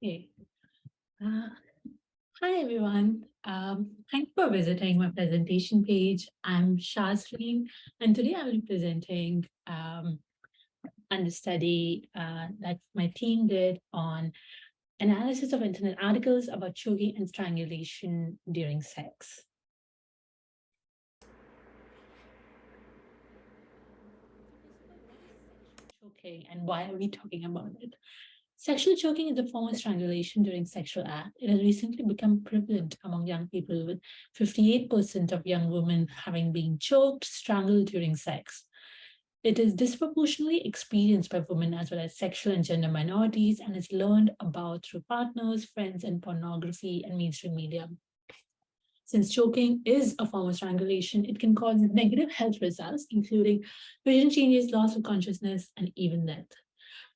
Okay. Uh, Hi, everyone. Thank you for visiting my presentation page. I'm Shazreen, and today I will be presenting on the study that my team did on analysis of internet articles about choking and strangulation during sex. Choking, and why are we talking about it? Sexual choking is a form of strangulation during sexual act. It has recently become prevalent among young people, with 58% of young women having been choked, strangled during sex. It is disproportionately experienced by women as well as sexual and gender minorities, and is learned about through partners, friends, and pornography and mainstream media. Since choking is a form of strangulation, it can cause negative health results, including vision changes, loss of consciousness, and even death.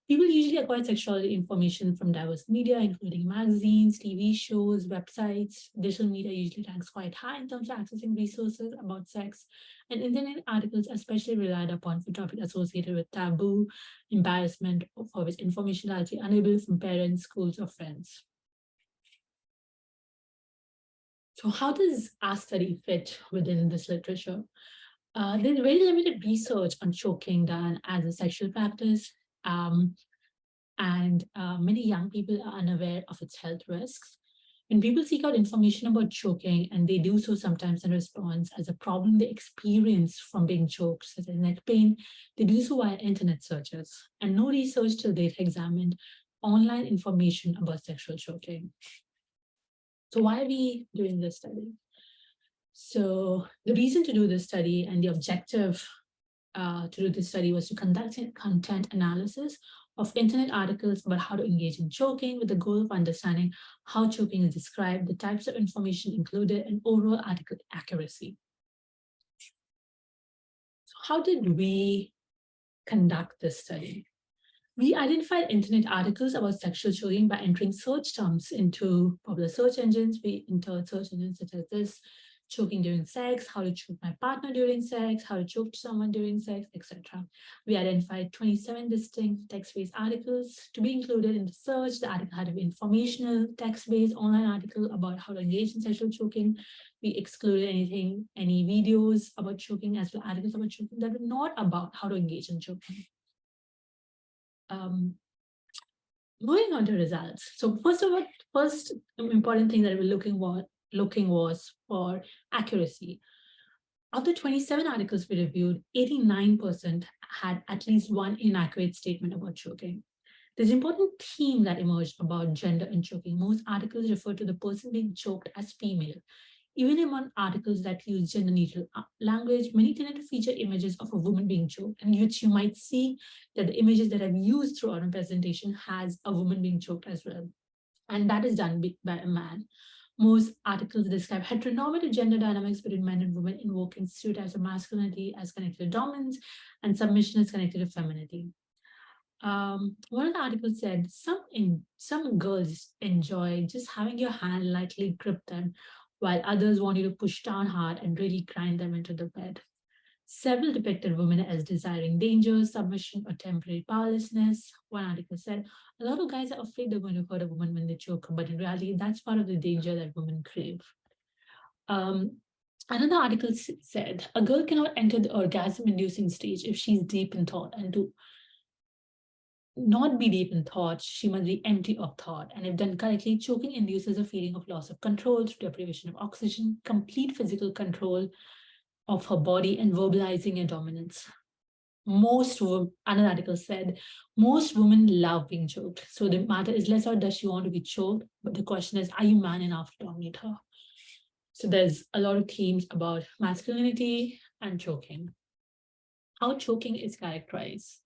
People usually acquire sexuality information from diverse media, including magazines, TV shows, websites. Digital media usually ranks quite high in terms of accessing resources about sex, and internet articles especially relied upon for topics associated with taboo, embarrassment, or for which information is largely unavailable from parents, schools, or friends. So how does our study fit within this literature? There's very limited research on choking done as a sexual practice. Um, and many young people are unaware of its health risks. When people seek out information about choking, and they do so sometimes in response as a problem they experience from being choked, such as neck pain, they do so via internet searches. And no research till date examined online information about sexual choking. So why are we doing this study? So the reason to do this study and the objective to do this study was to conduct a content analysis of internet articles about how to engage in choking, with the goal of understanding how choking is described, the types of information included, and overall article accuracy. So how did we conduct this study? We identified internet articles about sexual choking by entering search terms into popular search engines. We entered search engines such as this: choking during sex, how to choke my partner during sex, how to choke someone during sex, etc. We identified 27 distinct text-based articles to be included in the search. The article had to be informational, text-based online article about how to engage in sexual choking. We excluded any videos about choking, as well as articles about choking that were not about how to engage in choking. Moving on to results. So first important thing that we're looking was for accuracy. Of the 27 articles we reviewed, 89% had at least one inaccurate statement about choking. There's an important theme that emerged about gender and choking. Most articles refer to the person being choked as female. Even among articles that use gender-neutral language, many tend to feature images of a woman being choked, and which you might see that the images that I've used throughout my presentation has a woman being choked as well. And that is done by a man. Most articles describe heteronormative gender dynamics between men and women, invoking stereotypes of masculinity as connected to dominance and submission as connected to femininity. One of the articles said some girls enjoy just having your hand lightly grip them, while others want you to push down hard and really grind them into the bed. Several depicted women as desiring danger, submission, or temporary powerlessness. One article said a lot of guys are afraid they're going to hurt a woman when they choke, but in reality, that's part of the danger that women crave. Another article said a girl cannot enter the orgasm-inducing stage if she's deep in thought, and to not be deep in thought, she must be empty of thought. And if done correctly, choking induces a feeling of loss of control through deprivation of oxygen, complete physical control of her body, and verbalizing her dominance. Another article said, most women love being choked. So the matter is less about does she want to be choked, but the question is, are you man enough to dominate her? So there's a lot of themes about masculinity and choking. How choking is characterized.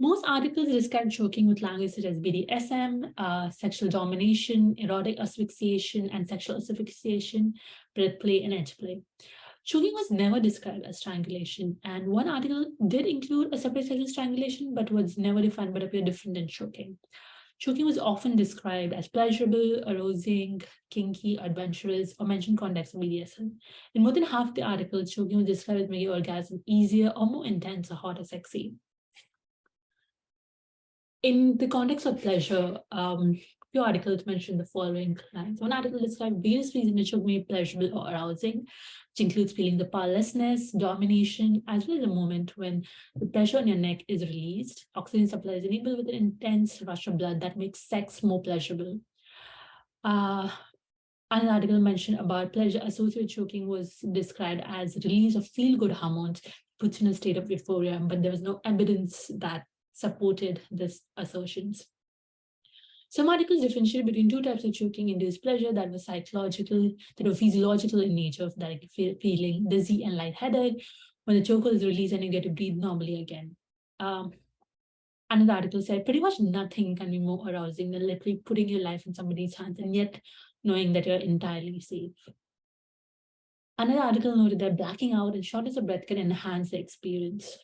Most articles describe choking with language such as BDSM, sexual domination, erotic asphyxiation, and sexual asphyxiation, breath play, and edge play. Choking was never described as strangulation, and one article did include a separate sexual strangulation, but was never defined but appeared different than choking. Choking was often described as pleasurable, arousing, kinky, adventurous, or mentioned context of BDSM. In more than half the articles, choking was described as making orgasm easier or more intense or hot or sexy. In the context of pleasure, Few articles mention the following lines. One article described various reasons which choke may be pleasurable or arousing, which includes feeling the powerlessness, domination, as well as a moment when the pressure on your neck is released. Oxygen supply is enabled with an intense rush of blood that makes sex more pleasurable. An article mentioned about pleasure associated with choking was described as release of feel-good hormones, puts in a state of euphoria, but there was no evidence that supported these assertions. Some articles differentiated between two types of choking-induced pleasure that were psychological, that were physiological in nature, like feeling dizzy and lightheaded when the choke is released and you get to breathe normally again. Another article said pretty much nothing can be more arousing than literally putting your life in somebody's hands and yet knowing that you're entirely safe. Another article noted that blacking out and shortness of breath can enhance the experience.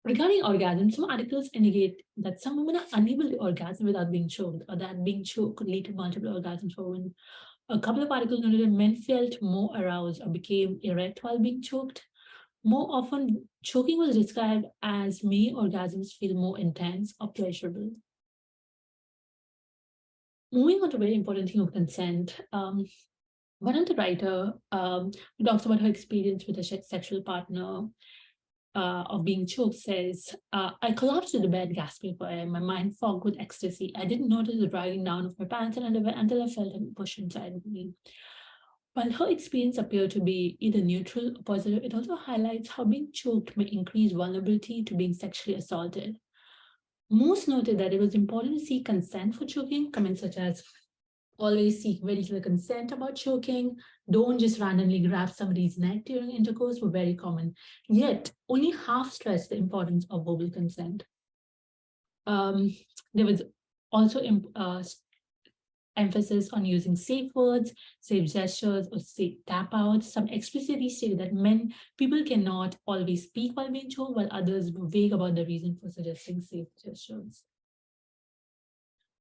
Regarding orgasm, some articles indicate that some women are unable to orgasm without being choked, or that being choked could lead to multiple orgasms for women. A couple of articles noted that men felt more aroused or became erect while being choked. More often, choking was described as making orgasms feel more intense or pleasurable. Moving on to a very important thing of consent. One of the writer talks about her experience with a sexual partner of being choked, says, I collapsed to the bed, gasping for air, my mind fogged with ecstasy. I didn't notice the dragging down of my pants and underwear until I felt him push inside of me. While her experience appeared to be either neutral or positive, it also highlights how being choked may increase vulnerability to being sexually assaulted. Most noted that it was important to seek consent for choking, comments such as always seek very clear consent about choking. Don't just randomly grab somebody's neck during intercourse were very common. Yet, only half stressed the importance of verbal consent. There was also emphasis on using safe words, safe gestures, or safe tap outs. Some explicitly say that people cannot always speak while being choked, while others were vague about the reason for suggesting safe gestures.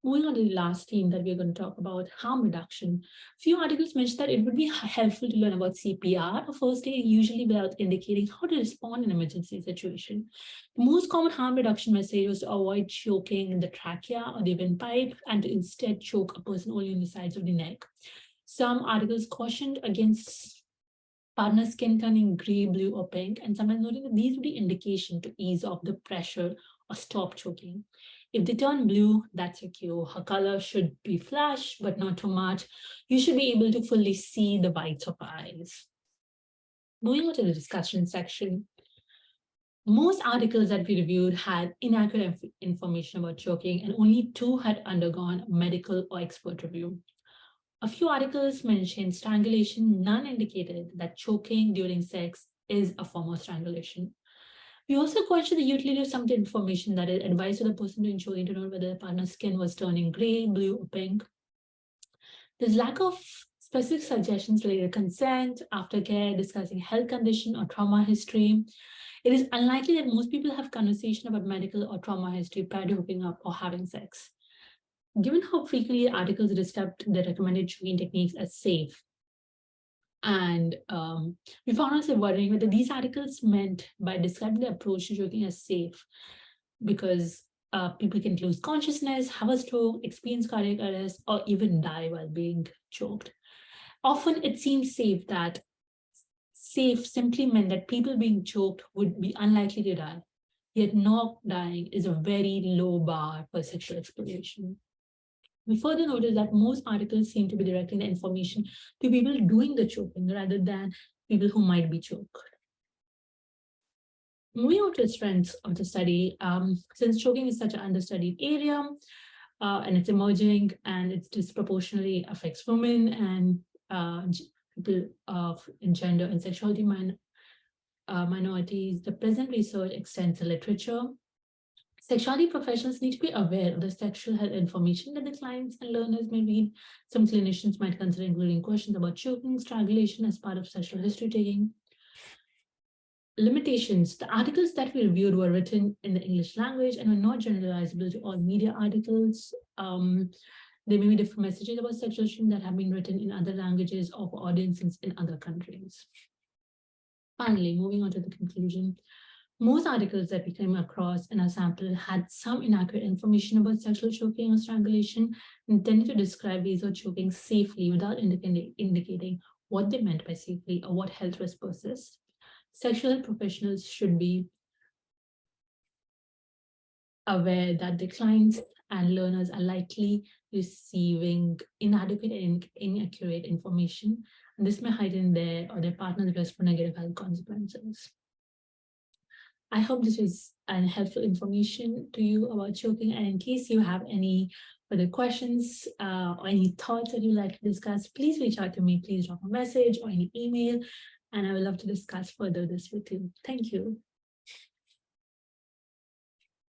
Moving on to the last theme that we're going to talk about, harm reduction. Few articles mention that it would be helpful to learn about CPR or first aid, usually without indicating how to respond in an emergency situation. The most common harm reduction message was to avoid choking in the trachea or the windpipe and to instead choke a person only on the sides of the neck. Some articles cautioned against partner skin turning gray, blue, or pink, and sometimes noting that these would be indication to ease off the pressure or stop choking. If they turn blue, that's a cue. Her color should be flash, but not too much. You should be able to fully see the whites of her eyes. Moving on to the discussion section. Most articles that we reviewed had inaccurate information about choking, and only 2 had undergone medical or expert review. A few articles mentioned strangulation. None indicated that choking during sex is a form of strangulation. We also questioned the utility of some of the information that is advised to the person doing choking to know whether the partner's skin was turning gray, blue, or pink. There's lack of specific suggestions related to consent, aftercare, discussing health condition or trauma history. It is unlikely that most people have conversation about medical or trauma history prior to hooking up or having sex. Given how frequently articles described the recommended choking techniques as safe, and we found ourselves wondering whether these articles meant by describing the approach to choking as safe, because people can lose consciousness, have a stroke, experience cardiac arrest, or even die while being choked. Often it seems safe that safe simply meant that people being choked would be unlikely to die. Yet not dying is a very low bar for sexual exploration. We further noticed that most articles seem to be directing the information to people doing the choking rather than people who might be choked. Moving on to the strengths of the study, since choking is such an understudied area and it's emerging and it disproportionately affects women and people in gender and sexuality minorities, the present research extends the literature. Sexuality professionals need to be aware of the sexual health information that the clients and learners may read. Some clinicians might consider including questions about choking, strangulation as part of sexual history taking. Limitations. The articles that we reviewed were written in the English language and were not generalizable to all media articles. There may be different messages about sexual shame that have been written in other languages or for audiences in other countries. Finally, moving on to the conclusion. Most articles that we came across in our sample had some inaccurate information about sexual choking or strangulation, intended to describe ways of choking safely without indicating what they meant by safely or what health risks persist. Sexual health professionals should be aware that the clients and learners are likely receiving inadequate and inaccurate information, and this may heighten their or their partner's risk for negative health consequences. I hope this was helpful information to you about choking. And in case you have any further questions or any thoughts that you'd like to discuss, please reach out to me. Please drop a message or any email, and I would love to discuss further this with you. Thank you.